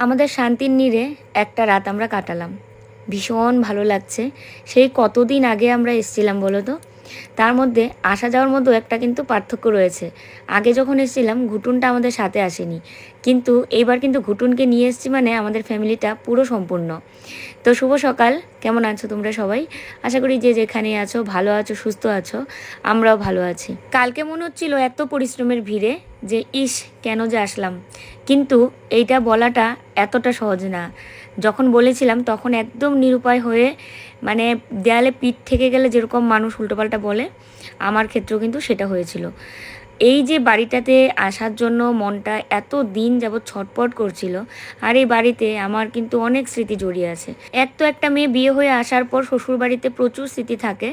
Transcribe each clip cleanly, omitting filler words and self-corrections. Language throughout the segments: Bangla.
আমাদের শান্তির নীড়ে একটা রাত আমরা কাটালাম, ভীষণ ভালো লাগছে। সেই কতদিন আগে আমরা এসেছিলাম বলো তো, তার মধ্যে আসা যাওয়ার মধ্যে একটা কিন্তু পার্থক্য রয়েছে। আগে যখন এসেছিলাম ঘুটুনটা আমাদের সাথে আসেনি, কিন্তু এইবার কিন্তু ঘুটুনকে নিয়ে এসেছি, মানে আমাদের ফ্যামিলিটা পুরো সম্পূর্ণ। তো শুভ সকাল, কেমন আছো তোমরা সবাই? আশা করি যে যেখানে আছো ভালো আছো, সুস্থ আছো। আমরাও ভালো আছি। কালকে মনে হচ্ছিল এত পরিশ্রমের ভিড়ে যে ইস কেন যে আসলাম, কিন্তু এইটা বলাটা এতটা সহজ না। যখন বলেছিলাম তখন একদম নিরুপায় হয়ে, মানে দেয়ালে পিঠ থেকে গেলে যেরকম মানুষ উল্টোপাল্টা বলে, আমার ক্ষেত্রেও কিন্তু সেটা হয়েছিল। এই যে বাড়িটাতে আসার জন্য মনটা এত দিন যাবৎ ছটপট করছিল, আর এই বাড়িতে আমার কিন্তু অনেক স্মৃতি জড়িয়ে আছে। এক তো একটা মেয়ে বিয়ে হয়ে আসার পর শ্বশুর বাড়িতে প্রচুর স্মৃতি থাকে,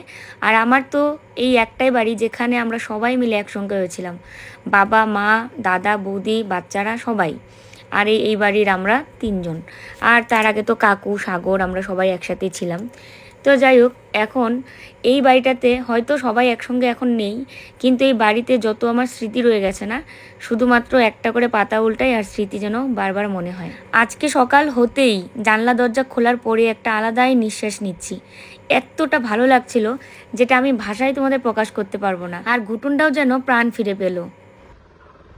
আর আমার তো এই একটাই বাড়ি যেখানে আমরা সবাই মিলে একসঙ্গে হয়েছিলাম, বাবা মা দাদা বৌদি বাচ্চারা সবাই। আর এই বাড়ির আমরা 3 জন, আর তার আগে তো কাকু সাগর আমরা সবাই একসাথেই ছিলাম। তো যাই হোক, এখন এই বাড়িটাতে হয়তো সবাই একসঙ্গে এখন নেই, কিন্তু এই বাড়িতে যত আমার স্মৃতি রয়ে গেছে না, শুধুমাত্র একটা করে পাতা উল্টাই আর স্মৃতি যেন বারবার মনে হয়। আজকে সকাল হতেই জানলা দরজা খোলার পরে একটা আলাদাই নিঃশ্বাস নিচ্ছি, এতটা ভালো লাগছিল যেটা আমি ভাষায় তোমাদের প্রকাশ করতে পারবো না। আর ঘুটুনটাও যেন প্রাণ ফিরে পেল।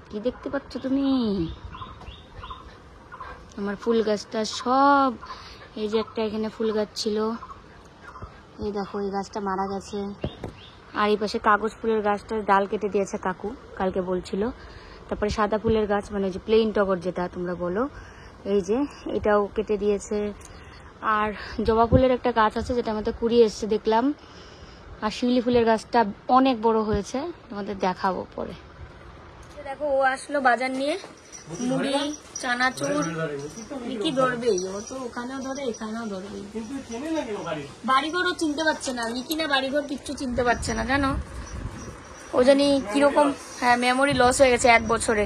কি দেখতে পাচ্ছ তুমি? আমার ফুল গাছটা সব, এই যে একটা এখানে ফুল গাছ ছিল, এই দেখো এই গাছটা মারা গেছে। আর এই পাশে কাগজ ফুলের গাছটার ডাল কেটে দিয়েছে কাকু, কালকে বলছিল। তারপরে সাদা ফুলের গাছ, মানে যে প্লেন টগর যেটা তোমরা বলো, এই যে এটাও কেটে দিয়েছে। আর জবা ফুলের একটা গাছ আছে যেটা আমাদের কুড়িয়ে এসছে দেখলাম। আর শিউলি ফুলের গাছটা অনেক বড় হয়েছে, তোমাদের দেখাবো পরে। দেখো ও আসলো বাজার নিয়ে, মুড়ি চানাচুর। কি ধরবেই, ও তো ওখানেও ধরে এখানেও ধরবে। বাড়িঘরও চিনতে পারছে না, মিকি না বাড়িঘর কিচ্ছু চিনতে পারছে না জানো। ও জানি কিরকম, হ্যাঁ মেমোরি লস হয়ে গেছে 1 বছরে।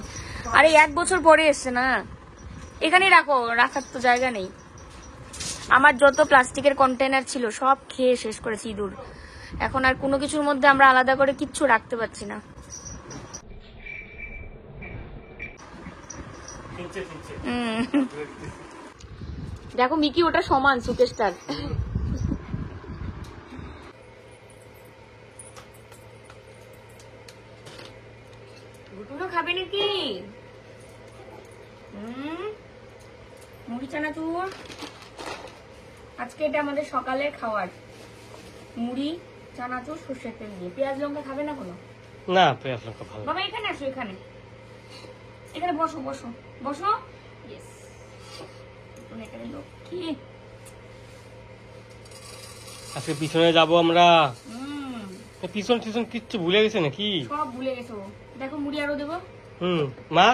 আর এই 1 বছর পরে এসছে না, এখানেই রাখো, রাখার তো জায়গা নেই। আমার যত প্লাস্টিকের কন্টেনার ছিল সব খেয়ে শেষ করেছি ইঁদুর। এখন আর কোনো কিছুর মধ্যে আমরা আলাদা করে কিচ্ছু রাখতে পারছি না। দেখো মিকি ওটা সমান সুকেশটার। ঘুটুনো খাবে নাকি? মুড়ি চানাচুর আজকে এটা আমাদের সকালের খাবার। মুড়ি চানাচুর সর্ষের তেল দিয়ে। পেঁয়াজ লঙ্কা খাবে না কোনো? না পেঁয়াজ লঙ্কা ভালো। বাবা এখানে আসো, এখানে এখানে বসো বসো বসো। এখানে লক্ষ্মী। আজকে পিছনে যাবো আমরা। পিছন টিছন কিচ্ছু ভুলে গেছে নাকি? সব ভুলে গেছো। দেখো মুড়ি আরো দেবো। মা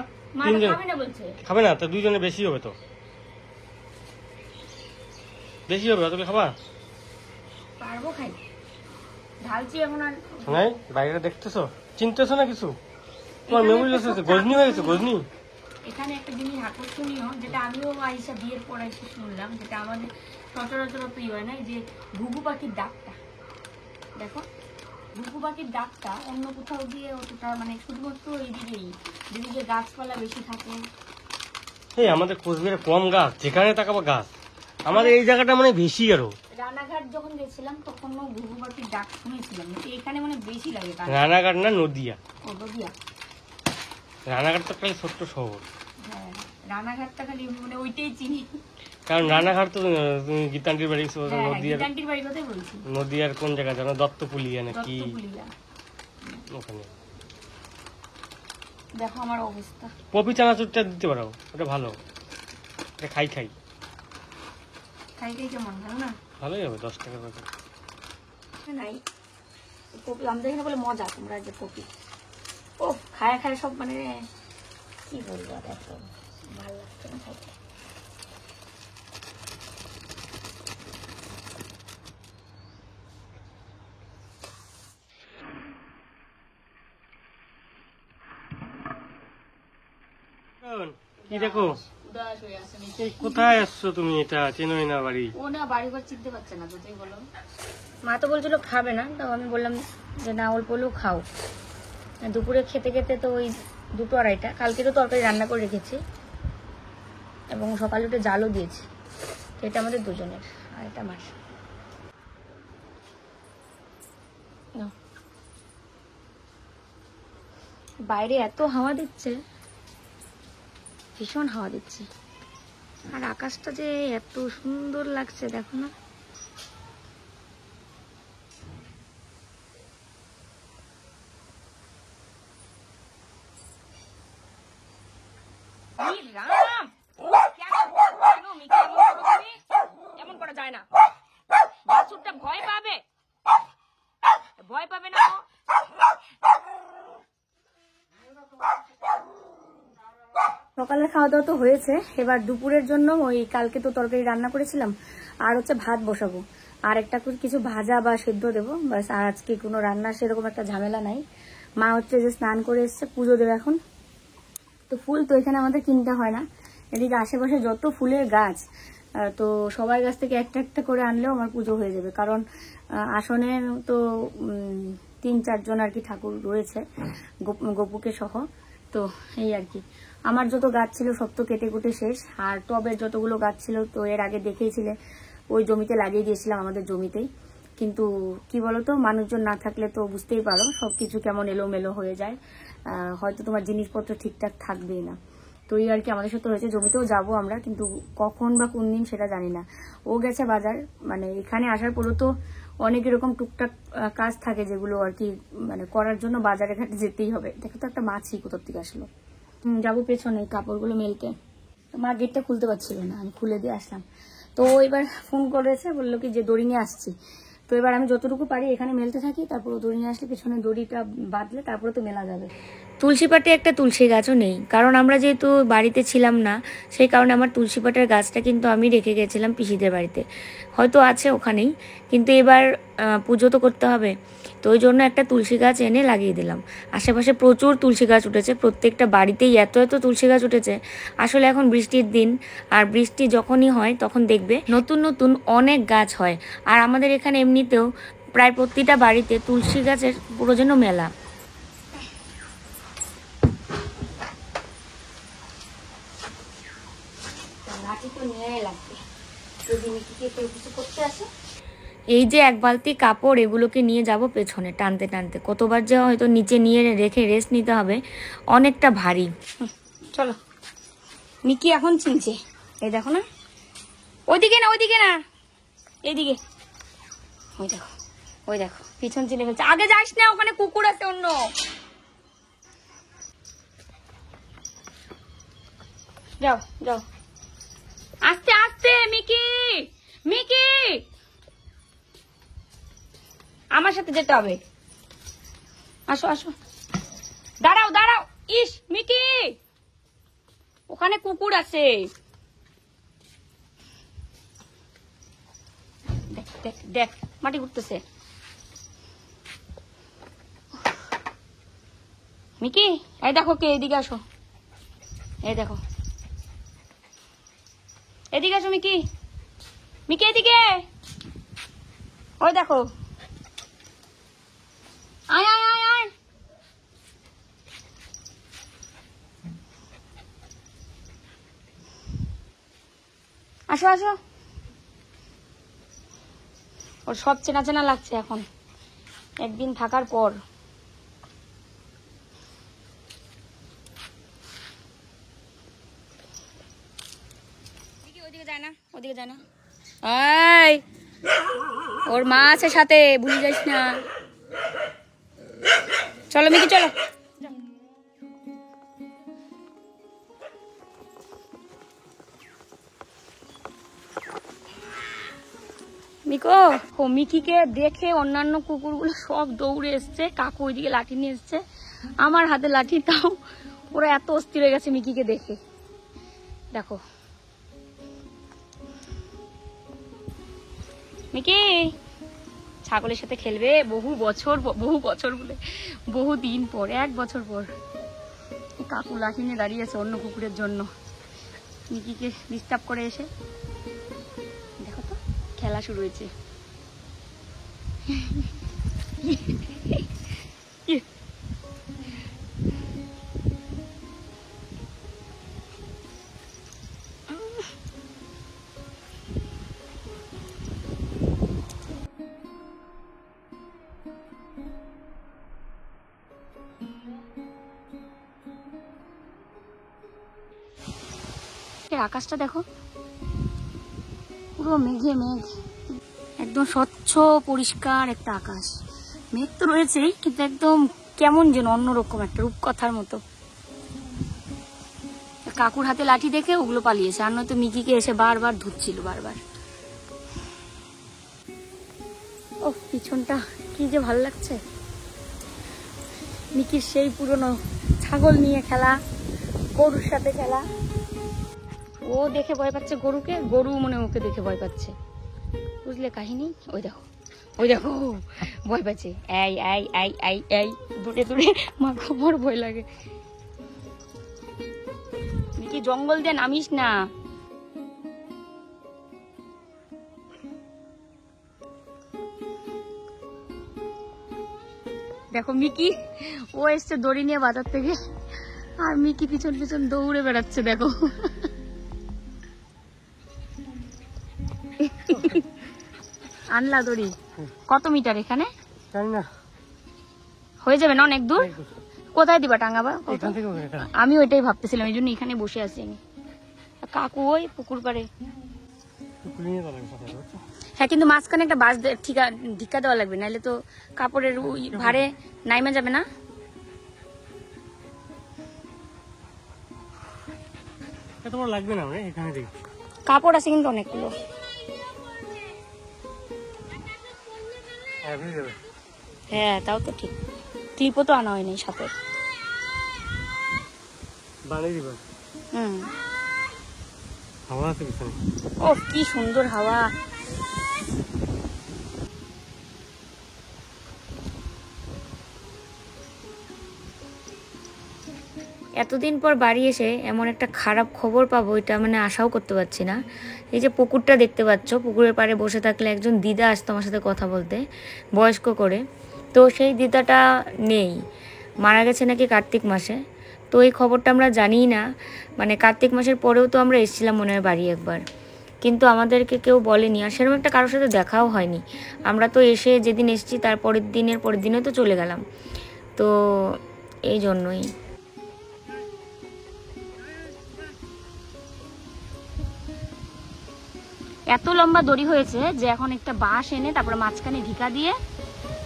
খাবে না বলছে। খাবে না তো, 2 জনে বেশি হবে তো, বেশি হবে। তুমি খাবা? পারবো খাই, ঢালছি এখন। আর নাই বাইরে দেখতেছো, চিনতেছো না কিছু? তোমার মেমোরি লস হয়েছে, গজনি হয়ে গেছে গজনি। এখানে একটা জিনিস আকর্ষণীয়, যেটা আমিও আইসা বিয়ের পর এসে শুনলাম, যেটা আমাদের সচরাচর প্রিয় হয় না, এই যে ঘুঘু পাখির ডাকটা। দেখো ঘুঘু পাখির ডাকটা অন্য কোথাও দিয়ে অতটা, মানে শুধুমাত্র এইদিকেই, যেদিকে গাছপালা বেশি থাকে। এই আমাদের কোচবিহারে কম গাছ, যেখানে তাকাবো গাছ। আমাদের এই জায়গাটা মানে বেশি। আরো রানাঘাট যখন গেছিলাম তখন ঘুঘু পাখির ডাক শুনেছিলাম, এখানে মানে বেশি লাগে। রানাঘাট না নদিয়া। ও নদিয়া। রানাঘাট তো খালি ছোট্ট শহর। হ্যাঁ রানাঘাটটা খালি মানে ওইটাই চিনি, কারণ রানাঘাট তো তুমি গীতান্টির বাড়ি। গীতান্টির বাড়ির কথাই বলছি। নদিয়ার কোন জায়গা জানো? দত্তপুলিয়া নাকি ওখানে। দেখো আমার অবস্থা। পপি চানাচুরটা দিতে পারো, ওটা ভালো। এটা খাই খাই খাই খাই কেমন ভালো না? ভালোই হবে, 10 টাকা করে। নাই কপি আমাদের এখানে বলে মজা, তোমরা যে কপি ও খায় খায় সব, মানে কি বলবো, আর এত ভালো লাগছে না খাইতে। কি দেখো, কোথায় আসছো তুমি? এটা চেনোই না বাড়ি। ও না বাড়ি ঘর চিনতে পারছে না, তুমি বলো। মা তো বলছিল খাবে না, তো আমি বললাম যে না অল্প হলেও খাও। দুপুরে খেতে খেতে তো ওই 2টো 2:30টা। কালকে তো তরকারি রান্না করে রেখেছি এবং সকালে উঠে জালও দিয়েছি। তো এটা আমাদের দুজনের, আর এটা আমার। বাইরে এত হাওয়া দিচ্ছে, ভীষণ হাওয়া দিচ্ছে, আর আকাশটা যে এত সুন্দর লাগছে দেখো না। এমন করা যায় না, বাছুরটা ভয় পাবে, ভয় পাবে না। সকালের খাওয়া দাওয়া তো হয়েছে, এবার দুপুরের জন্য ওই কালকে তো তরকারি রান্না করেছিলাম, আর হচ্ছে ভাত বসাবো, আর একটা কিছু ভাজা বা সেদ্ধ দেবো বাস। আর আজকে কোনো রান্না সেরকম একটা ঝামেলা নাই। মা হচ্ছে যে স্নান করে এসছে, পুজো দেবে এখন। তো ফুল তো এখানে আমাদের কিনতে হয় না, এদিকে আশেপাশে যত ফুলের গাছ, তো সবার কাছ থেকে একটা একটা করে আনলেও আমার পুজো হয়ে যাবে। কারণ আসনের তো 3-4 জন আর কি ঠাকুর রয়েছে, গপুকে সহ। তো এই আর কি, আমার যত গাছ ছিল সব তো কেটে কুটে শেষ। আর টবের যতগুলো গাছ ছিল তো এর আগে দেখেইছিলে, ওই জমিতে লাগিয়ে দিয়েছিলাম, আমাদের জমিতেই। কিন্তু কি বলতো, মানুষজন না থাকলে তো বুঝতেই পারো সবকিছু কেমন এলোমেলো হয়ে যায়, হয়তো তোমার জিনিসপত্র ঠিকঠাক থাকবেই না। তো এই আর কি আমাদের সাথে হয়েছে। জমিতেও যাবো আমরা, কিন্তু কখন বা কোন দিন সেটা জানি না। ও গেছে বাজার, মানে এখানে আসার পরও তো অনেক এরকম টুকটাক কাজ থাকে যেগুলো আর কি মানে করার জন্য বাজারে ঘাটে যেতেই হবে। দেখো তো একটা মাছই কোথার থেকে আসলো। যাবো পেছনে কাপড়গুলো মেলতে। মা গেটটা খুলতে পারছিল না, আমি খুলে দিয়ে আসলাম। তো এবার ফোন করেছে, বললো কি যে দড়ি নিয়ে আসছি। তো এবার আমি যতটুকু পারি এখানে মেলতে থাকি, তারপর দড়ি নিয়ে আসলে পেছনে দড়িটা বাঁধলে তারপরে তো মেলা যাবে। তুলসী পাটে একটা তুলসী গাছও নেই, কারণ আমরা যেহেতু বাড়িতে ছিলাম না, সেই কারণে আমার তুলসী পাটের গাছটা কিন্তু আমি রেখে গেছিলাম পিসিদের বাড়িতে, হয়তো আছে ওখানেই। কিন্তু এবার পুজো তো করতে হবে, তো ওই জন্য একটা তুলসী গাছ এনে লাগিয়ে দিলাম। আশেপাশে প্রচুর তুলসী গাছ উঠেছে, প্রত্যেকটা বাড়িতেই এত এত তুলসী গাছ উঠেছে। আসলে এখন বৃষ্টির দিন, আর বৃষ্টি যখনই হয় তখন দেখবে নতুন নতুন অনেক গাছ হয়। আর আমাদের এখানে এমনিতেও প্রায় প্রতিটা বাড়িতে তুলসী গাছের পুরো যেন মেলা। এই যে এক বালতি কাপড়, এগুলোকে নিয়ে যাব পেছনে টানতে টানতে, কতবার যে হয়তো নিচে নিয়ে রেখে রেস্ট নিতে হবে, অনেকটা ভারী। চলো, মিকি এখন চিনছে, এই দেখো না, ওইদিকে না ওইদিকে না, এইদিকে, ওই দেখো ওই দেখো পিছন চিনে ফেলছে। আগে যাস না, ওখানে কুকুর আছে অন্য। যাও যাও, আস্তে আস্তে। মিকি মিকি, আমার সাথে যেতে হবে, আসো আসো, দাঁড়াও দাঁড়াও। ইস মিকি, ওখানে কুকুর আছে, দেখ দেখ দেখ, মাটি ঘুরতেছে। মিকি, এই দেখো কে, এদিকে আসো, এই দেখো, এদিকে আসো মিকি, মিকি এদিকে, ওই দেখো, আয় আয় আয় আয়। আসো আসো, ওর সব চেনা চেনা লাগছে এখন একদিন থাকার পর। ওদিকে যায় না, ওদিকে যায় না, ওর মা আছে সাথে, ভুলে যাস না। চলো মিকি চলো। মিকো, মিকিকে দেখে অন্যান্য কুকুরগুলো সব দৌড়ে এসছে, কাকু ওইদিকে লাঠি নিয়ে এসছে, আমার হাতে লাঠি, তাও ওরা এত অস্থির হয়ে গেছে মিকিকে দেখে। দেখো মিকি ছাগলের সাথে খেলবে বহু বছর বলে বহু দিন পর, 1 বছর পর। কাকু লাঠি নিয়ে দাঁড়িয়েছে অন্য কুকুরের জন্য, মিকিকে ডিস্টার্ব করে এসে। দেখো তো খেলা শুরু হয়েছে। আজকের আকাশটা দেখো, পুরো মেঘে মেঘ, একদম স্বচ্ছ পরিষ্কার একটা আকাশ। মেঘ তো রয়েছেই, কিন্তু একদম কেমন যেন অন্যরকম একটা রূপকথার মতো। কাকুর হাতে লাঠি দেখে ওগুলো পালিয়েছে, আর নয়তো মিকিকে এসে বারবার ধুচ্ছিল বারবার। ও পিছনটা কি যে ভালো লাগছে। মিকির সেই পুরনো ছাগল নিয়ে খেলা, গরুর সাথে খেলা। ও দেখে ভয় পাচ্ছে গরুকে, গরু মনে ওকে দেখে ভয় পাচ্ছে, বুঝলে কাহিনী? ওই দেখো, ওই দেখো ভয় পাচ্ছে। এই এই এই এই এই দূরে দূরে, মা খবর ভয় লাগে। মিকি জঙ্গল দিয়ে নামিস না। দেখো মিকি, ও এসছে দড়ি নিয়ে বাজার থেকে, আর মিকি পিছন পিছন দৌড়ে বেড়াচ্ছে। দেখো আনলা দড়ি। কত মিটার এখানে? জানি না, হয়ে যাবে না অনেক দূর? কোথায় দিবা টাঙাবা? আমি ওইটাই ভাবতেছিলাম, এই জন্য এখানে বসে আছি আমি। কাকু ওই পুকুর পাড়ে। হ্যাঁ, কিন্তু মাঝখানে একটা বাস ধিক্কা দেওয়া লাগবে, নাহলে তো কাপড়ের ভারে নাইমা যাবে না। লাগবে না, এখানে কাপড় আছে কিন্তু অনেকগুলো। হ্যাঁ তাও তো ঠিক, ক্লিপও তো আনা হয়নি সাথে। হাওয়া আছে পিছনে। ও কি সুন্দর হাওয়া। এতদিন পর বাড়ি এসে এমন একটা খারাপ খবর পাবো এটা মানে আশাও করতে পারছি না। এই যে পুকুরটা দেখতে পাচ্ছ, পুকুরের পাড়ে বসে থাকলে একজন দিদা আসতো আমার সাথে কথা বলতে, বয়স্ক করে। তো সেই দিদাটা নেই, মারা গেছে নাকি কার্তিক মাসে। তো এই খবরটা আমরা জানিই না, মানে কার্তিক মাসের পরেও তো আমরা এসেছিলাম মনে হয় বাড়ি একবার, কিন্তু আমাদেরকে কেউ বলেনি। আর সেরকম একটা কারোর সাথে দেখাও হয়নি। আমরা তো এসে যেদিন এসেছি তার পরের দিনে তো চলে গেলাম। তো এই জন্যই। এত লম্বা দড়ি হয়েছে যে এখন একটা বাঁশ এনে তারপরে মাঝখানে ঢিকা দিয়ে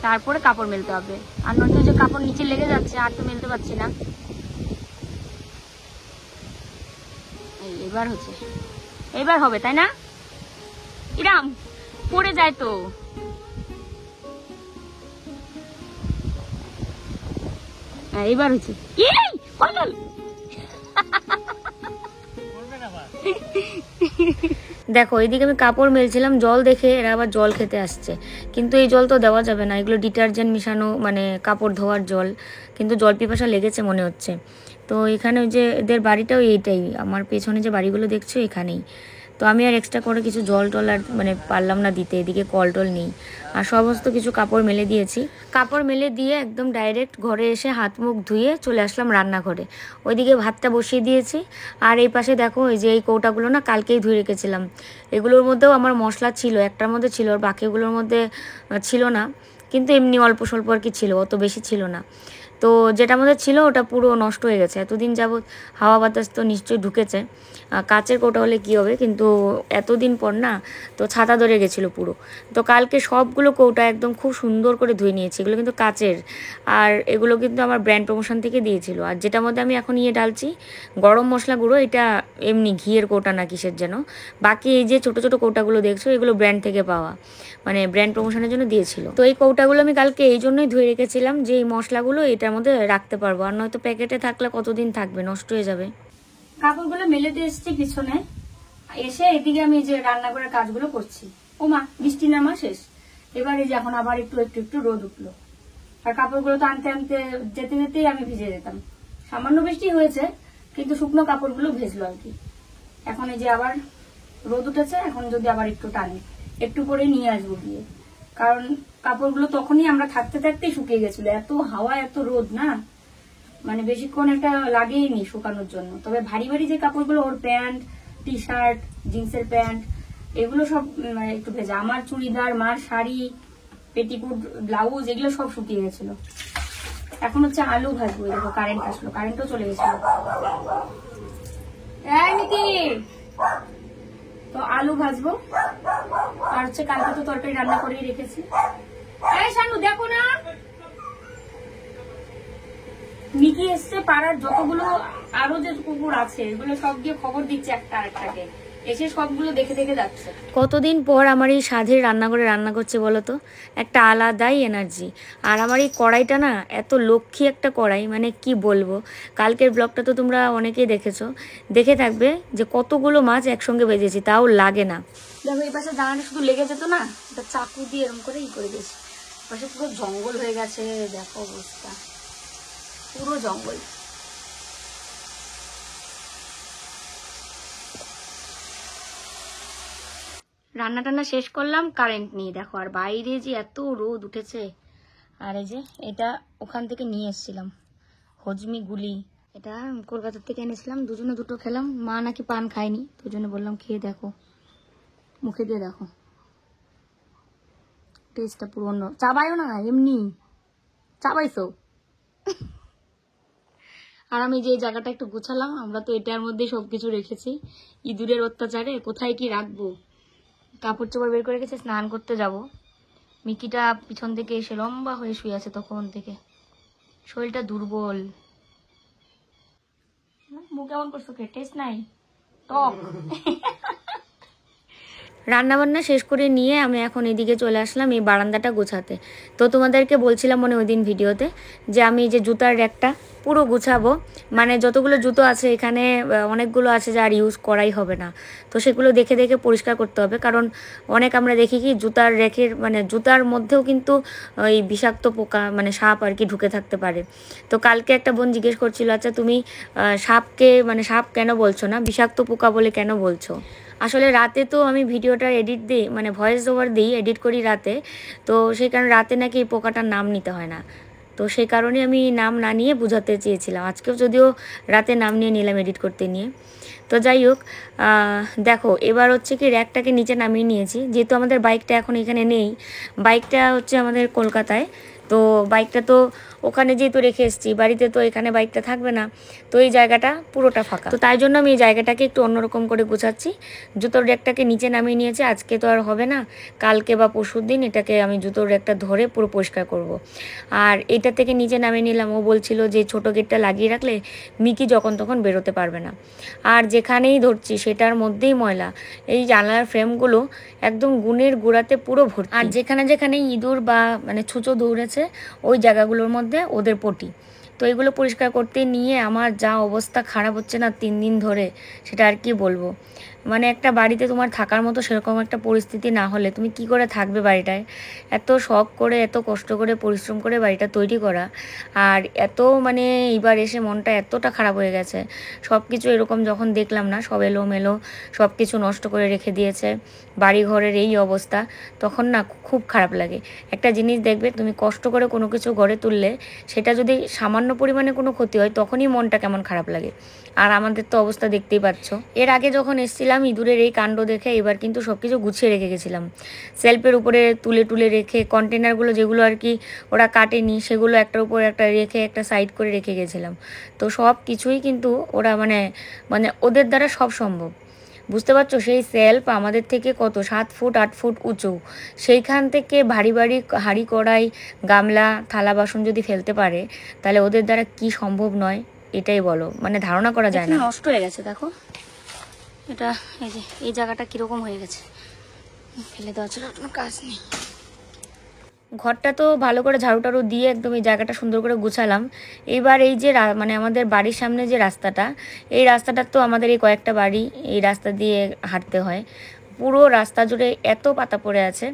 তারপরে কাপড় মেলতে হবে, আর নয়তো যে কাপড় নিচে লেগে যাচ্ছে, আর তো মেলতে পারছি না। এবার হচ্ছে, এবার হবে তাই না? ইরাম পড়ে যায় তো। এবার হচ্ছে। দেখো এইদিকে আমি কাপড় মেলছিলাম, জল দেখে এরা আবার জল খেতে আসছে, কিন্তু এই জল তো দেওয়া যাবে না, এগুলো ডিটারজেন্ট মিশানো, মানে কাপড় ধোয়ার জল, কিন্তু জল পিপাসা লেগেছে মনে হচ্ছে। তো এখানে ওই যে এদের বাড়িটাও এইটাই, আমার পেছনে যে বাড়িগুলো দেখছো এখানেই। তো আমি আর এক্সট্রা করে কিছু জল টল আর মানে পারলাম না দিতে, এদিকে কল টল নেই। আর সমস্ত কিছু কাপড় মেলে দিয়েছি, কাপড় মেলে দিয়ে একদম ডাইরেক্ট ঘরে এসে হাত মুখ ধুয়ে চলে আসলাম রান্নাঘরে। ওইদিকে ভাতটা বসিয়ে দিয়েছি। আর এই পাশে দেখো এই যে এই কৌটাগুলো না কালকেই ধুয়ে রেখেছিলাম, এগুলোর মধ্যেও আমার মশলা ছিল, একটার মধ্যে ছিল আর বাকিগুলোর মধ্যে ছিল না, কিন্তু এমনি অল্প স্বল্প আর কি ছিল, অত বেশি ছিল না। তো যেটা আমাদের ছিল ওটা পুরো নষ্ট হয়ে গেছে। এতদিন যাবৎ হাওয়া বাতাস তো নিশ্চয়ই ঢুকেছে, কাচের কৌটা হলে কী হবে, কিন্তু এতদিন পর না তো ছাতা ধরে গেছিলো পুরো। তো কালকে সবগুলো কৌটা একদম খুব সুন্দর করে ধুয়ে নিয়েছি, এগুলো কিন্তু কাচের, আর এগুলো কিন্তু আমার ব্র্যান্ড প্রমোশন থেকে দিয়েছিল। আর যেটার মধ্যে আমি এখন ঢালছি গরম মশলা গুঁড়ো, এটা এমনি ঘিয়ের কৌটা না কিসের যেন। বাকি এই যে ছোটো ছোটো কৌটাগুলো দেখছো এগুলো ব্র্যান্ড থেকে পাওয়া, মানে ব্র্যান্ড প্রমোশনের জন্য দিয়েছিল। তো এই কৌটাগুলো আমি কালকে এই জন্যই ধুয়ে রেখেছিলাম যে এই মশলাগুলো এটার মধ্যে রাখতে পারবো, আর নয়তো প্যাকেটে থাকলে কতদিন থাকবে, নষ্ট হয়ে যাবে। কাপড়গুলো মেলে দিয়ে এসেছি পিছনে, এসে এদিকে আমি যে রান্নাঘরের কাজগুলো করছি। ও মা, বৃষ্টি নামা শেষ, এবারে যখন আবার একটু একটু একটু রোদ উঠলো। আর কাপড়গুলো তো আনতে আনতে যেতে যেতেই আমি ভিজে যেতাম। সামান্য বৃষ্টি হয়েছে কিন্তু শুকনো কাপড়গুলো ভেজলো আর কি। এখন এই যে আবার রোদ উঠেছে, এখন যদি আবার একটু টানে একটু করে নিয়ে আসবো গিয়ে, কারণ কাপড়গুলো তখনই আমরা থাকতে থাকতেই শুকিয়ে গেছিল, এত হাওয়া এত রোদ না, মানে বেশিক্ষণ একটা লাগেইনি শুকানোর জন্য। তবে ভারী ভারী যে কাপড়গুলো, ওর প্যান্ট, টি শার্ট, জিন্সের প্যান্ট, এগুলো সব একটু ভেজা। আমার চুড়িদার, মার শাড়ি, পেটিকুট, ব্লাউজ, এগুলো সব শুকিয়ে গেছিল। এখন হচ্ছে আলু ভাজবো। দেখো কারেন্ট আসলো, কারেন্টও চলে গেছিল। এই নিকি তো আলু ভাজবো, আর হচ্ছে কালকে তো তরকারি রান্না করেই রেখেছি। এই শানু দেখো না, মিকি এসছে, পাড়ার যতগুলো আরো যে কুকুর আছে এগুলো সব গিয়ে খবর দিচ্ছে একটা আরেকটাকে, এসে সবগুলো দেখে দেখে যাচ্ছে। কতদিন পর আমার এই স্বাদের রান্নাঘরে রান্না করছে বলো তো, একটা আলাদাই এনার্জি। আর আমার এই কড়াইটা না এত লক্ষ্মী একটা কড়াই, মানে কি বলবো। কালকের ব্লগটা তো তোমরা অনেকেই দেখেছো, দেখে থাকবে যে কতগুলো মাছ একসঙ্গে ভেজেছি, তাও লাগে না। দেখো এই পাশে জানাটা শুধু লেগে যেত না, এটা চাকু দিয়ে এরকম করে করে দিয়েছি। পাশে পুরো জঙ্গল হয়ে গেছে, দেখো অবস্থা, পুরো জঙ্গল। রান্না টান্না শেষ করলাম, কারেন্ট নেই দেখো। আর বাইরে যে এত রোদ উঠেছে। আর এই যে এটা ওখান থেকে নিয়ে এসেছিলাম হজমি গুলি, এটা কলকাতা থেকে এনেছিলাম, দুজনে দুটো খেলাম। মা নাকি পান খায়নি, দুজনে বললাম খেয়ে দেখো, মুখে দিয়ে দেখো, টেস্টটা পুরো অন্য। চাবাইও না, এমনি চাবাইছো। আর আমি যে জায়গাটা একটু গুছালাম, আমরা তো এটার মধ্যে সবকিছু রেখেছি। ইঁদুরের অত্যাচারে কোথায় কি রাখবো, কাপড় চোপড় বের করে রেখেছি, স্নান করতে যাব। মিকিটা পিছন থেকে এসে লম্বা হয়ে শুয়ে আছে তখন থেকে, শরীরটা দুর্বল। মুখ কেমন করছো, কে টেস্ট নাই, টক। রান্নাবান্না শেষ করে নিয়ে আমি এখন এদিকে চলে আসলাম এই বারান্দাটা গোছাতে। তো তোমাদেরকে বলছিলাম মনে ওই দিন ভিডিওতে যে আমি যে জুতার র্যাকটা পুরো গুছাবো, মানে যতগুলো জুতো আছে এখানে অনেকগুলো আছে যা আর ইউজ করাই হবে না। তো সেগুলো দেখে দেখে পরিষ্কার করতে হবে, কারণ অনেক আমরা দেখি কি জুতার র্যাকের মানে জুতার মধ্যেও কিন্তু ওই বিষাক্ত পোকা মানে সাপ আর কি ঢুকে থাকতে পারে। তো কালকে একটা বোন জিজ্ঞেস করছিল, আচ্ছা তুমি সাপকে মানে সাপ কেন বলছো না, বিষাক্ত পোকা বলে কেন বলছো। আসলে রাতে তো আমি ভিডিওটার এডিট দিই, মানে ভয়েস ওভার দিই, এডিট করি রাতে। তো সেই কারণে রাতে নাকি এই পোকাটার নাম নিতে হয় না। তো সেই কারণে আমি নাম না নিয়ে বোঝাতে চেয়েছিলাম। আজকেও যদিও রাতে নাম নিয়ে নিলাম এডিট করতে নিয়ে। তো যাই হোক, দেখো এবার হচ্ছে কি র্যাকটাকে নিচে নামিয়ে নিয়েছি, যেহেতু আমাদের বাইকটা এখন এখানে নেই, বাইকটা হচ্ছে আমাদের কলকাতায়। তো বাইকটা তো ওখানে যেহেতু রেখে এসেছি, বাড়িতে তো এখানে বাইকটা থাকবে না। তো এই জায়গাটা পুরোটা ফাঁকা, তো তাই জন্য আমি এই জায়গাটাকে একটু অন্যরকম করে গুছাচ্ছি। জুতোর র্যাকটাকে নিচে নামিয়ে নিয়েছি, আজকে তো আর হবে না, কালকে বা পরশুর দিন এটাকে আমি জুতোর র্যাকটা ধরে পুরো পরিষ্কার করব। আর এটা থেকে নিচে নামিয়ে নিলাম, ও বলছিল যে ছোটো গেটটা লাগিয়ে রাখলে মিকি যখন তখন বেরোতে পারবে না। আর যেখানেই ধরছি সেটার মধ্যেই ময়লা, এই জানলার ফ্রেমগুলো একদম গুণের গুঁড়াতে পুরো ভর্তি। আর যেখানে যেখানে ইঁদুর বা মানে ছুঁচো দৌড়েছে ওই জায়গাগুলোর মধ্যে ওদের পটি। তো এগুলো পরিষ্কার করতে নিয়ে আমার যা অবস্থা খারাপ হচ্ছে না 3 দিন ধরে, সেটা আর কি বলবো। মানে একটা বাড়িতে তোমার থাকার মতো সেরকম একটা পরিস্থিতি না হলে তুমি কি করে থাকবে বাড়িটায়। এত শখ করে এত কষ্ট করে পরিশ্রম করে বাড়িটা তৈরি করা, আর এত মানে এবার এসে মনটা এতটা খারাপ হয়ে গেছে। সব কিছু এরকম যখন দেখলাম না, সব এলোমেলো, সব কিছু নষ্ট করে রেখে দিয়েছে, বাড়ি ঘরের এই অবস্থা, তখন না খুব খারাপ লাগে। একটা জিনিস দেখবে, তুমি কষ্ট করে কোনো কিছু গড়ে তুললে সেটা যদি সামান্য পরিমাণে কোনো ক্ষতি হয় তখনই মনটা কেমন খারাপ লাগে। আর আমাদের তো অবস্থা দেখতেই পাচ্ছ। এর আগে যখন এসেছিলাম ইঁদুরের এই কাণ্ড দেখে, এবার কিন্তু সব কিছু গুছিয়ে রেখে গেছিলাম, সেলফের উপরে তুলে তুলে রেখে, কন্টেনারগুলো যেগুলো আর কি ওরা কাটেনি সেগুলো একটার উপর একটা রেখে একটা সাইড করে রেখে গেছিলাম। তো সব কিছুই কিন্তু ওরা মানে মানে ওদের দ্বারা সব সম্ভব, বুঝতে পারছো। সেই সেলফ আমাদের থেকে কত 7 ফুট 8 ফুট উঁচু, সেইখান থেকে ভারী ভারী হাঁড়ি কড়াই গামলা থালা বাসন যদি ফেলতে পারে, তাহলে ওদের দ্বারা কি সম্ভব নয় এটাই বলো, মানে ধারণা করা যায় না। নষ্ট হয়ে গেছে দেখো এটা, এই যে এই জায়গাটা কিরকম হয়ে গেছে, ফেলে দেওয়া ছিল, কোনো কাজ নেই। ঘরটা তো ভালো করে ঝাড়ু টাড়ু দিয়ে একদম এই জায়গাটা সুন্দর করে গুছালাম। এইবার এই যে মানে আমাদের বাড়ির সামনে যে রাস্তাটা, এই রাস্তাটা তো আমাদের এই কয়েকটা বাড়ি এই রাস্তা দিয়ে হাঁটতে হয়, পুরো রাস্তা জুড়ে এত পাতা পড়ে আছে।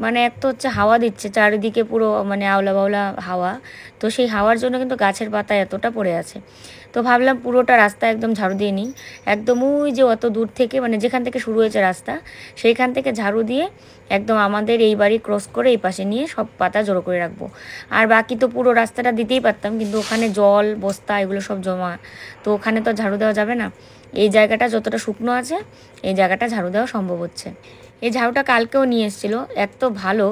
মানে এক তো হচ্ছে হাওয়া দিচ্ছে চারিদিকে পুরো মানে আওলা বাওলা হাওয়া, তো সেই হাওয়ার জন্য কিন্তু গাছের পাতা এতটা পড়ে আছে। তো ভাবলাম পুরোটা রাস্তা একদম ঝাড়ু দিয়ে নিই, একদম ওই যে অত দূর থেকে মানে যেখান থেকে শুরু হয়েছে রাস্তা সেইখান থেকে ঝাড়ু দিয়ে একদম আমাদের এই বাড়ি ক্রস করে এই পাশে নিয়ে সব পাতা জড়ো করে রাখবো। আর বাকি তো পুরো রাস্তাটা দিতেই পারতাম, কিন্তু ওখানে জল বস্তা এগুলো সব জমা, তো ওখানে তো ঝাড়ু দেওয়া যাবে না। এই জায়গাটা যতটা শুকনো আছে এই জায়গাটা ঝাড়ু দেওয়া সম্ভব হচ্ছে। এই ঝাড়ুটা কালকেও নিয়ে এসেছিলো, এত ভালো,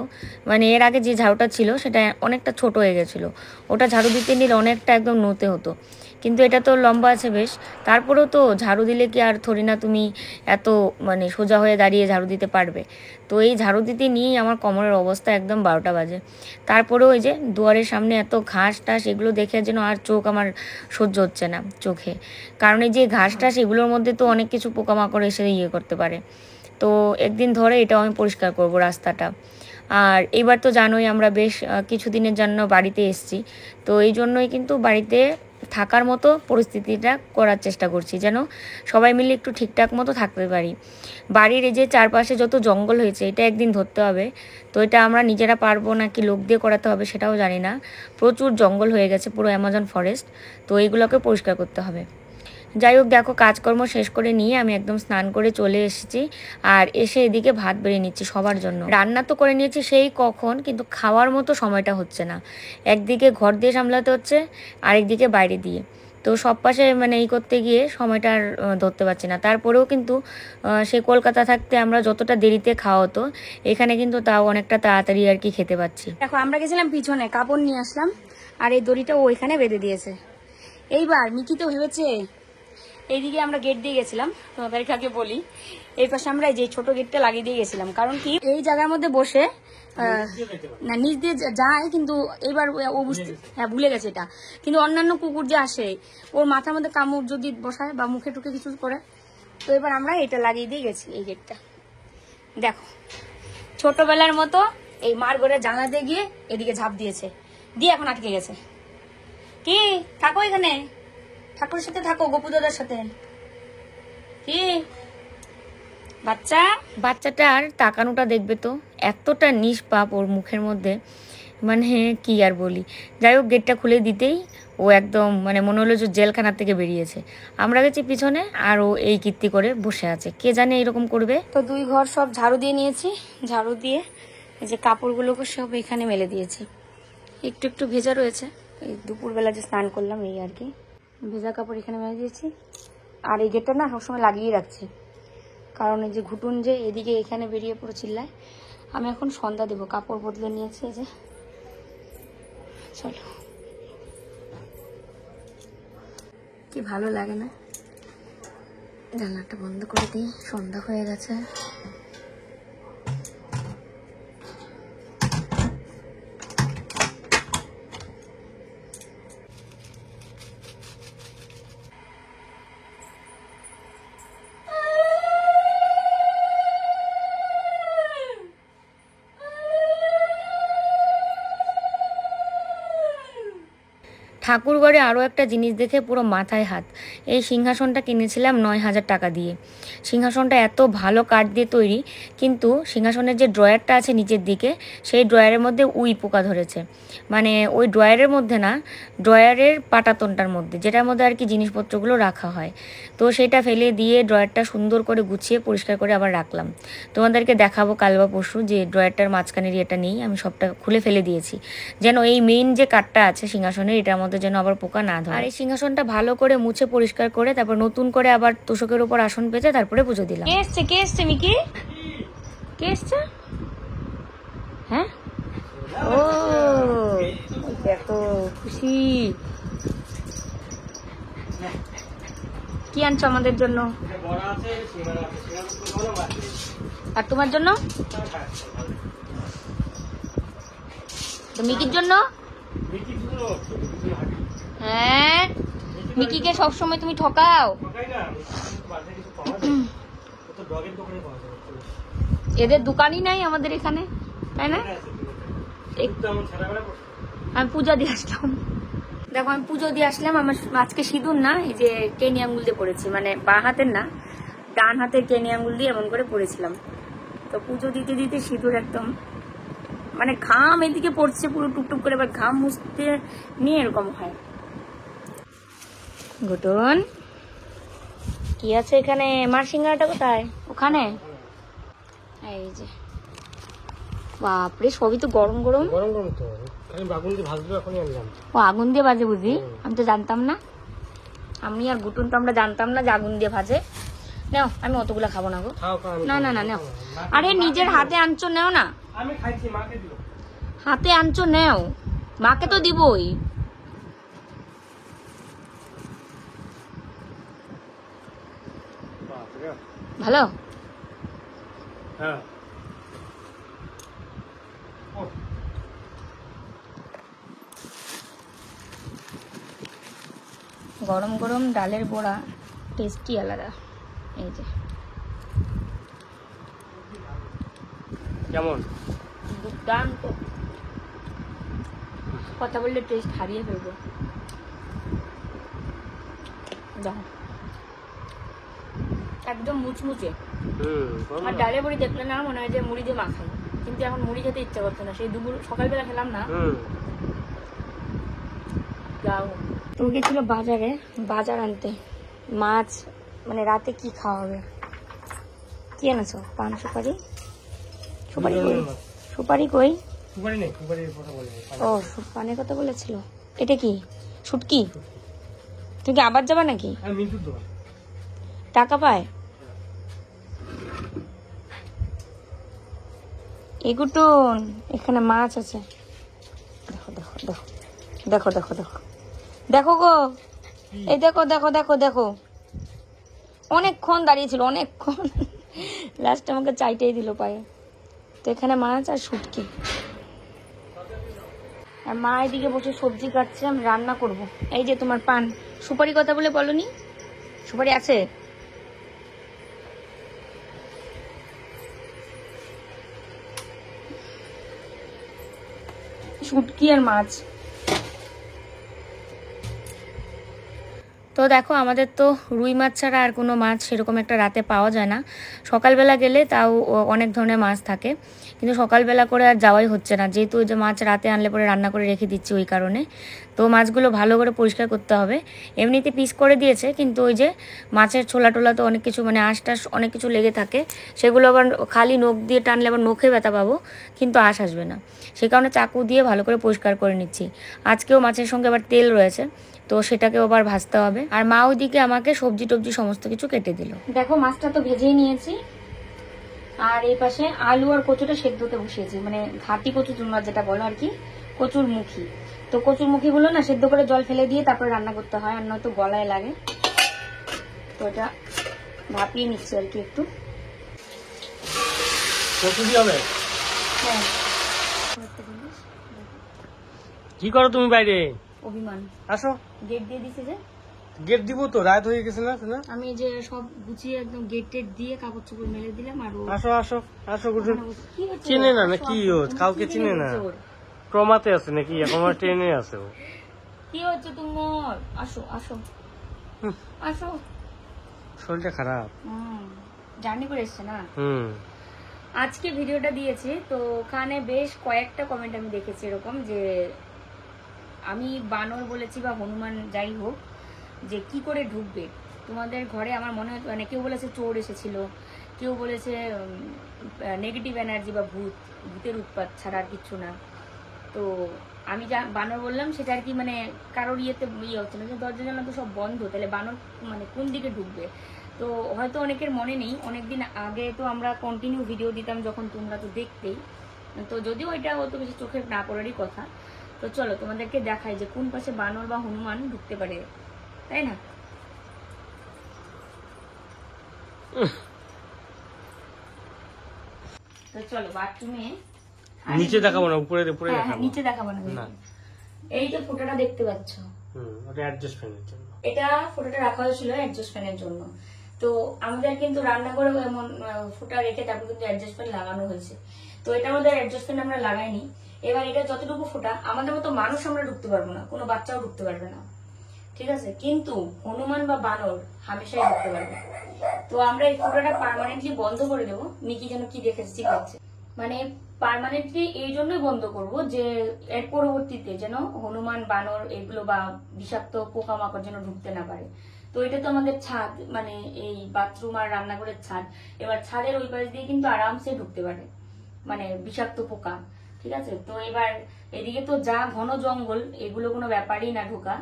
মানে এর আগে যে ঝাড়ুটা ছিল সেটা অনেকটা ছোট হয়ে গেছিলো, ওটা ঝাড়ু দিতে নিলে অনেকটা একদম নতে হতো। কিন্তু এটা তো লম্বা আছে বেশ। তারপরেও তো ঝাড়ু দিলে কি আর থরি না তুমি এত মানে সোজা হয়ে দাঁড়িয়ে ঝাড়ু দিতে পারবে। তো এই ঝাড়ু দিতে নিয়েই আমার কোমরের অবস্থা একদম 12টা বাজে। তারপরেও ওই যে দুয়ারের সামনে এত ঘাস টাস এগুলো দেখে যেন আর চোখ আমার সহ্য হচ্ছে না চোখে। কারণ এই যে ঘাস টাস এগুলোর মধ্যে তো অনেক কিছু পোকামাকড় এসে ইয়ে করতে পারে। তো একদিন ধরে এটাও আমি পরিষ্কার করব রাস্তাটা। আর এবার তো জানোই আমরা বেশ কিছুদিনের জন্য বাড়িতে এসেছি। তো এই জন্যই কিন্তু বাড়িতে থাকার মতো পরিস্থিতিটা করার চেষ্টা করছি, যেন সবাই মিলে একটু ঠিকঠাক মতো থাকতে পারি। বাড়ির এই যে চারপাশে যত জঙ্গল হয়েছে এটা একদিন ধরতে হবে। তো এটা আমরা নিজেরা পারবো নাকি লোক দিয়ে করাতে হবে সেটাও জানি না। প্রচুর জঙ্গল হয়ে গেছে, পুরো অ্যামাজন ফরেস্ট। তো এইগুলোকে পরিষ্কার করতে হবে। যাই হোক, দেখো কাজকর্ম শেষ করে নিয়ে আমি একদম স্নান করে চলে এসেছি। আর এসে এদিকে ভাত বেড়ে নিচ্ছি সবার জন্য। রান্না তো করে নিয়েছি সেই কখন, কিন্তু খাওয়ার মতো সময়টা হচ্ছে না। একদিকে ঘর দিয়ে সামলাতে হচ্ছে, আরেকদিকে বাইরে দিয়ে। তো সব পাশে মানে এই করতে গিয়ে সময়টা আর ধরতে পারছি না। তারপরেও কিন্তু সে কলকাতা থাকতে আমরা যতটা দেরিতে খাওয়া হতো, এখানে কিন্তু তাও অনেকটা তাড়াতাড়ি আর কি খেতে পাচ্ছি। দেখো আমরা গেছিলাম পিছনে, কাপড় নিয়ে আসলাম, আর এই দড়িটা ও এখানে বেঁধে দিয়েছে। এইবার মিকি তো ভেবেছে এইদিকে আমরা গেট দিয়ে গেছিলাম, তোমাদেরকে আগে বলি। এই পাশে আমরা এই যে ছোট গেটটা লাগিয়ে দিয়ে গেছিলাম, কারণ কি এই জায়গার মধ্যে বসে না নিচ দিয়ে যায়, কিন্তু এবার ও বুঝতে ভুলে গেছে এটা। কিন্তু অন্যান্য কুকুর যে আসে ওর মাথার মধ্যে কামড় যদি বসায় বা মুখে টুকে কিছু করে, তো এবার আমরা এটা লাগিয়ে দিয়ে গেছি এই গেটটা। দেখো ছোটবেলার মতো এই মার ঘরে জানলা দিয়ে গিয়ে এদিকে ঝাঁপ দিয়েছে, দিয়ে এখন আটকে গেছে। কি থাকো এখানে, ঠাকুরের সাথে থাকো, গোপু দাদার সাথে। কি বাচ্চাটার তাকানোটা দেখবে তো, এতটা নিষ্পাপ ওর মুখের মধ্যে, মানে কি আর বলি। যাই হোক, গেটটা খুলে দিতেই ও একদম মানে মনে হলো যে জেলখানা থেকে বেরিয়েছে। আমরা গেছি পিছনে আর ও এই কীর্তি করে বসে আছে, কে জানে এরকম করবে। তো দুই ঘর সব ঝাড়ু দিয়ে নিয়েছি, ঝাড়ু দিয়ে এই যে কাপড়গুলোকে সব এখানে মেলে দিয়েছি। একটু একটু ভেজা রয়েছে, এই দুপুরবেলা যে স্নান করলাম এই আর কি, ভেজা কাপড় এখানে মেলে দিয়েছি। আর এই গেটটা না সবসময় লাগিয়ে রাখছি, কারণ এই যে ঘুটুন যে এদিকে এখানে বেরিয়ে পড়ে চিল্লায়। আমি এখন সন্ধ্যা দেবো, কাপড় বদলে নিয়েছি এই যে। চলো, কি ভালো লাগে না, জানলাটা বন্ধ করে দিই, সন্ধ্যা হয়ে গেছে। ঠাকুরঘরে আরও একটা জিনিস দেখে পুরো মাথায় হাত। এই সিংহাসনটা কিনেছিলাম 9,000 টাকা দিয়ে। সিংহাসনটা এত ভালো কাঠ দিয়ে তৈরি, কিন্তু সিংহাসনের যে ড্রয়ারটা আছে নিচের দিকে, সেই ড্রয়ারের মধ্যে উই পোকা ধরেছে। মানে ওই ড্রয়ারের মধ্যে না, ড্রয়ারের পাটাতনটার মধ্যে, যেটার মধ্যে আর কি জিনিসপত্রগুলো রাখা হয়। তো সেটা ফেলে দিয়ে ড্রয়ারটা সুন্দর করে গুছিয়ে পরিষ্কার করে আবার রাখলাম। তোমাদেরকে দেখাবো কাল বা পরশু যে ড্রয়ারটার মাঝখানের ইয়েটা নেই, আমি সবটা খুলে ফেলে দিয়েছি, যেন এই মেইন যে কাঠটা আছে সিংহাসনের এটার মধ্যে যেন আবার পোকা না ধরে। আর এই সিংহাসনটা ভালো করে মুছে পরিষ্কার করে তারপর নতুন করে আবার তোষকের উপর আসন পেতে তারপরে পুজো দিলাম। কে এসছে মিকি? কে এসছে? হ্যাঁ, ও এত খুশি। কি আনছো আমাদের জন্য আর তোমার জন্য? তো মিকির জন্য? হ্যাঁ, মিকিকে সবসময় তুমি ঠকাও। এদের দোকানই নাই আমাদের এখানে, তাই না? আমি পূজা দিয়ে আসলাম। দেখো আমি পুজো দিয়ে আসলাম। আমার আজকে সিঁদুর না, এই যে কেনি আঙ্গুল দিয়ে পড়েছি, মানে বাঁ হাতের না, ডান হাতের কেনি আঙ্গুল দিয়ে এমন করে পড়েছিলাম। তো পুজো দিতে দিতে সিঁদুর একদম মানে ঘাম এদিকে পড়ছে পুরো টুকটুক করে, এবার ঘাম মুছতে নিয়ে এরকম হয়। ঘটন কি আছে এখানে? মার সিঙ্গারাটা কোথায়? ওখানে এই যে, বাপরে সবই তো গরম গরম। গরম গরম তো, আমি আগুন দিয়ে ভাজবো এখনই আনলাম। ও আগুন দিয়ে ভাজে বুঝি? আমি তো জানতাম না। আমি আর গুটুন তো আমরা জানতাম না যে আগুন দিয়ে ভাজে। নাও, আমি অতগুলা খাবো না গো। না না না নাও। আরে নিজের হাতে আনছো, নাও না। আমি খাইছি, মাকে দিব। হাতে আনছো, নাও, মাকে তো দিবই। ভালো? হ্যাঁ। গরম গরম ডালের বড়া টেস্টি আলাদা। এই যে কেমন? দুর্দান্ত, কথা বললে টেস্ট হারিয়ে ফেলবো। দেখো একদম মুচমুচে। আর ডালের বড়ি দেখলে না মনে হয় যে মুড়ি দিয়ে মাখাই, কিন্তু এখন মুড়ি খেতে ইচ্ছা করছে না। সেই দুপুর সকালবেলা খেলাম না। যাও, তো গেছিল বাজারে, বাজার আনতে মাছ, মানে রাতে কি খাওয়া হবে। কি এনেছো? পান সুপারি? সুপারি কই? সুপারি কই? সুপারি নেই, সুপারির কথা বলে। ও পানের কথা বলেছিল। এটা কি শুটকি? তুমি কি আবার যাবা নাকি? মিন্টুর দোকান। টাকা পায়? এগুটুন, এখানে মাছ আছে। দেখো দেখো দেখো দেখো দেখো দেখো দেখো গো, এই দেখো দেখো দেখো দেখো। অনেকক্ষণ দাঁড়িয়েছিল, অনেকক্ষণ, লাস্ট আমাকে চাইটেই দিল পায়ে। তো এখানে মাছ আর শুটকি, আর মা এদিকে বসে সবজি কাটছে, আমি রান্না করব। এই যে তোমার পান সুপারি কথা বলে বলনি? সুপারি আছে? শুটকি আর মাছ। তো দেখো আমাদের তো রুই মাছ ছাড়া আর কোনো মাছ সেরকম একটা রাতে পাওয়া যায় না। সকালবেলা গেলে তাও অনেক ধরনের মাছ থাকে, কিন্তু সকালবেলা করে আর যাওয়াই হচ্ছে না, যেহেতু ওই যে মাছ রাতে আনলে পরে রান্না করে রেখে দিচ্ছি ওই কারণে। তো মাছগুলো ভালো করে পরিষ্কার করতে হবে। এমনিতে পিস করে দিয়েছে, কিন্তু ওই যে মাছের ছোলা টোলা তো অনেক কিছু, মানে আঁশ টাশ অনেক কিছু লেগে থাকে, সেগুলো আবার খালি নখ দিয়ে টানলে আবার নখে ব্যথা পাবো, কিন্তু আঁশ আসবে না। সেই কারণে চাকু দিয়ে ভালো করে পরিষ্কার করে নিচ্ছি। আজকেও মাছের সঙ্গে আবার তেল রয়েছে, তো সেটাকেও আবার ভাজতে হবে। আর মা ওইদিকে আমাকে সবজি টবজি সমস্ত কিছু কেটে দিল। দেখো মাছটা তো ভেজেই নিয়েছি, আর এই পাশে আলু আর কচুটা সেদ্ধতে বসিয়েছি, মানে ঘাটি কচু তোমরা যেটা বলো আর কি, কচুর মুখী। তো কচুর মুখীগুলো না সেদ্ধ করে জল ফেলে দিয়ে তারপরে রান্না করতে হয়, আর নয়তো গলায় লাগে। তো এটা ভাপিয়ে নিচ্ছি আর কি একটু। হবে? হ্যাঁ। কি করো তুমি বাইরে? অভিমান। আসো। গেট দিয়ে দিছে যে। গেট দিব তো, রাত হয়ে গেছে না? আমি যে সব গুছিয়ে একদম গেট টেট দিয়ে কাপড় চোপড় মেলে দিলাম। আর আসো আসো আসো, চিনে না নাকি? কাউকে চিনে না? ট্রমাতে আছে নাকি? এখন ট্রেনে আছে। কি হচ্ছে তোমার? আসো আসো আসো। শরীরটা খারাপ, জার্নি করে এসছে না। আজকে ভিডিওটা দিয়েছি তো ওখানে বেশ কয়েকটা কমেন্ট আমি দেখেছি এরকম, যে আমি বানর বলেছি বা হনুমান যাই হোক, যে কি করে ঢুকবে তোমাদের ঘরে। আমার মনে হয় মানে কেউ বলেছে চোর এসেছিল, কেউ বলেছে নেগেটিভ এনার্জি বা ভূতের উৎপাত ছাড়া আর কিচ্ছু না। তো আমি যা বানর বললাম সেটা আর কি, মানে কারোর ইয়েতে হচ্ছে না, যে দরজা জানলা তো সব বন্ধ, তাহলে বানর মানে কোন দিকে ঢুকবে। তো হয়তো অনেকের মনে নেই, অনেকদিন আগে তো আমরা কন্টিনিউ ভিডিও দিতাম যখন, তোমরা তো দেখতেই। তো যদিও এটা হয়তো বেশি চোখে না পড়ারই কথা। তো চলো তোমাদেরকে দেখাই যে কোন পাশে বানর বা হনুমান ঢুকতে পারে, তাই না? তো চলো বাথরুমে। নিচে দেখাবো না, উপরে উপরে দেখাবো। নিচে দেখাবো না। এই যে ফোঁটাটা দেখতে পাচ্ছ, ওটা অ্যাডজাস্ট ফ্যানের জন্য। এটা ফোঁটাটা রাখা হয়েছিল অ্যাডজাস্ট ফ্যানের জন্য। তো আমাদের কিন্তু রান্নাঘরে এমন ফোঁটা রেখে তারপর কিন্তু অ্যাডজাস্ট ফ্যান লাগানো হয়েছে। তো এটা আমাদের অ্যাডজাস্ট ফ্যান আমরা লাগাইনি। এবার এটা যতটুকু ফোঁটা, আমাদের মতো মানুষ আমরা ঢুকতে পারবো না, কোনো বাচ্চাও ঢুকতে পারবে না, ঠিক আছে? কিন্তু হনুমান বা বানর হামেশাই ঢুকতে পারবে। তো আমরা এই ফোঁটাটা পার্মানেন্টলি বন্ধ করে দেবো। মিকি যেন কি দেখেছে শিখাচ্ছে, মানে পার্মানেন্টলি এই জন্যই বন্ধ করব যে এর পরবর্তীতে যেন হনুমান বানর এগুলো বা বিষাক্ত পোকামাকড় যেন ঢুকতে না পারে। তো এটা তো আমাদের ছাদ, মানে এই বাথরুম আর রান্নাঘরের ছাদ। এবার ছাদের ওই পাশ দিয়ে কিন্তু আরামসে ঢুকতে পারে মানে বিষাক্ত পোকা, ঠিক আছে? তো এবার এদিকে তো যা ঘন জঙ্গল, এগুলো কোনো ব্যাপারই না ঢোকা।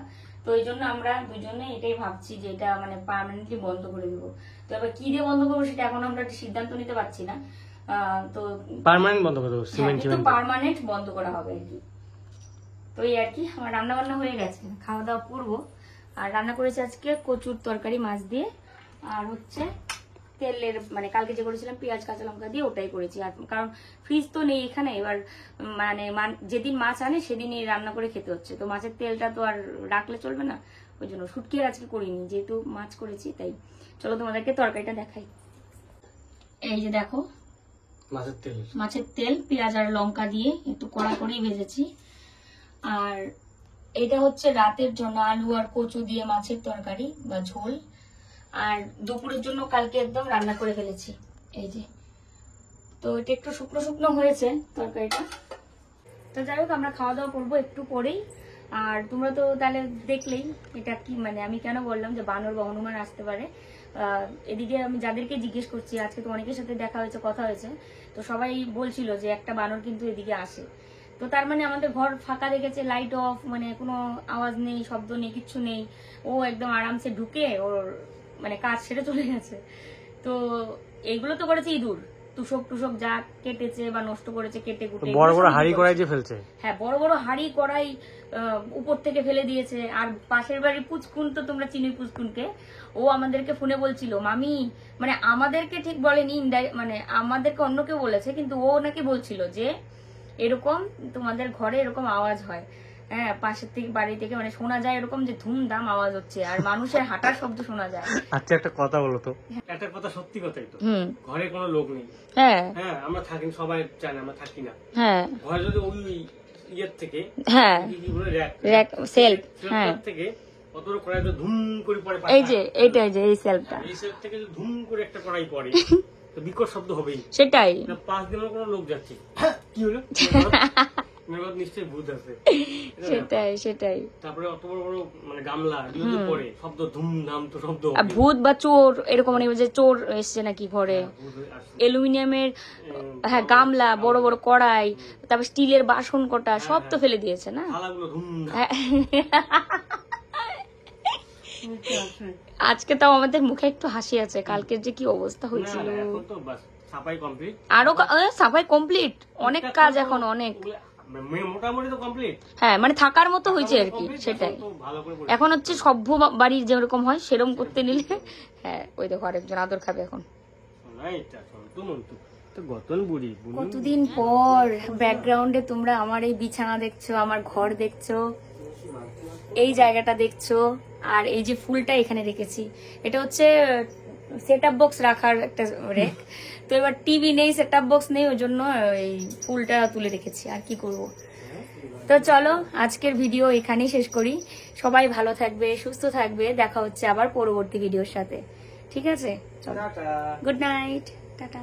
তো এই জন্য আমরা দুজনে এটাই ভাবছি যে এটা মানে পার্মানেন্টলি বন্ধ করে দেবো। তো এবার কি দিয়ে বন্ধ করবো সেটা এখন আমরা সিদ্ধান্ত নিতে পারছি না। তো পার্মানেন্ট বন্ধ করে দেবো, পার্মানেন্ট বন্ধ করা হবে আর কি। তো এই আর কি, আমার রান্না বান্না হয়ে গেছে, খাওয়া দাওয়া করবো। আর রান্না করেছি আজকে কচুর তরকারি মাছ দিয়ে, আর হচ্ছে তেলের মানে কালকে যে করেছিলাম পেঁয়াজ কাঁচা লঙ্কা দিয়ে ওটাই করেছি। আর কারণ ফ্রিজ তো নেই এখানে, এবার মানে যেদিন মাছ আনে সেদিনই রান্না করে খেতে হচ্ছে, তো মাছের তেলটা তো আর রাখলে চলবে না, ওই জন্য শুটকি আর আজকে করিনি, যেহেতু মাছ করেছি তাই। চলো তোমাদেরকে তরকারিটা দেখাই। এই যে দেখো মাছের তেল পেঁয়াজ আর লঙ্কা দিয়ে একটু কড়া করেই ভেজেছি। আর এটা হচ্ছে রাতের জন্য আলু আর কচু দিয়ে মাছের তরকারি বা ঝোল। আর দুপুরের জন্য কালকে একদম রান্না করে ফেলেছি এই যে। তো এটা একটু শুকনো শুকনো হয়েছে তরকারিটা। তো যাই হোক আমরা খাওয়া দাওয়া করবো একটু পরেই। আর তোমরা তো তাহলে দেখলেই এটা কি মানে আমি কেন বললাম যে বানর বা হনুমান আসতে পারে। এদিকে আমি যাদেরকে জিজ্ঞেস করছি, আজকে তো অনেকের সাথে দেখা হয়েছে, কথা হয়েছে, তো সবাই বলছিল যে একটা বানর কিন্তু এদিকে আসে। তো তার মানে আমাদের ঘর ফাঁকা রেখেছে, লাইট অফ, মানে কোনো আওয়াজ নেই, শব্দ নেই, কিচ্ছু নেই, ও একদম আরামসে ঢুকে ওর মানে কাজ সেরে চলে গেছে। তো এইগুলো তো করেছে ইঁদুর, তুষক টুসক যা কেটেছে বা নষ্ট করেছে কেটে কুটে, বড় বড় হাড়ি কড়াই যে ফেলছে। হ্যাঁ বড় বড় হাড়ি কড়াই উপর থেকে ফেলে দিয়েছে। আর পাশের বাড়ির পুচকুন, তো তোমরা চিনির পুচকুনকে, ও আমাদেরকে ফোনে বলছিল মামি, মানে আমাদেরকে ঠিক বলেনি, মানে আমাদেরকে অন্য কেউ বলেছে, কিন্তু ও নাকি বলছিল যে এরকম তোমাদের ঘরে এরকম আওয়াজ হয়, হ্যাঁ পাশের থেকে বাড়ি থেকে মানে শোনা যায় এরকম যে ধুমধাম আওয়াজ হচ্ছে আর মানুষের হাঁটার শব্দ শোনা যায়। আচ্ছা একটা কথা বলো তো, একটা কথা সত্যি কথাই তো, ঘরে কোনো লোক নেই, হ্যাঁ হ্যাঁ আমরা থাকি, সবাই জানে আমরা থাকি না, হ্যাঁ ঘরে যদি ওই ইয়ের থেকে, হ্যাঁ কি বলে র্যাক সেলফ, হ্যাঁ থেকে কত কড়াই তো ধুম করে পড়ে, এই যে এইটাই যে এই সেলফটা, এই সেলফ থেকে যদি ধুম করে একটা কড়াই পড়ে তো বিকট শব্দ হবেই। সেটাই 5 দিনের কোনো লোক যাচ্ছে, কি হলো নিশ্চয়ই ভূত আছে, সেটাই সেটাই। তারপরে অত বড় বড় মানে গামলা যদি পড়ে শব্দ ধুমধাম তো শব্দ, আর ভূত বা চোর এরকম মানে যে চোর এসছে নাকি ঘরে, অ্যালুমিনিয়ামের হ্যাঁ গামলা, বড় বড় কড়াই, তারপর স্টিলের বাসন কটা সব তো ফেলে দিয়েছে না। থালাগুলো ধুমধাম। আজকে তাও আমাদের মুখে একটু হাসি আছে, কালকের যে কি অবস্থা হয়েছিল। এখন তো বাস সাফাই কমপ্লিট, আরো সাফাই কমপ্লিট, অনেক কাজ এখন অনেক, মোটামুটি তো কমপ্লিট, হ্যাঁ মানে থাকার মতো হয়েছে আর কি, সেটাই। এখন হচ্ছে সভ্য বাড়ির যেরকম হয় সেরকম করতে নিলে, হ্যাঁ ওই দেখো আরেকজন আদর খাবে এখন। কতদিন পর ব্যাকগ্রাউন্ডে তোমরা আমার এই বিছানা দেখছো, আমার ঘর দেখছো, এই জায়গাটা দেখছো, আর এই যে ফুলটা এখানে রেখেছি, এটা হচ্ছে সেট আপ বক্স রাখার একটা রেক। তো এবার টিভি নেই, সেট আপ বক্স নেই, ওই জন্য এই ফুলটা তুলে রেখেছি, আর কি করব। তো চলো আজকের ভিডিও এখানেই শেষ করি। সবাই ভালো থাকবে, সুস্থ থাকবে, দেখা হচ্ছে আবার পরবর্তী ভিডিওর সাথে, ঠিক আছে? চলো, গুড নাইট, টাটা।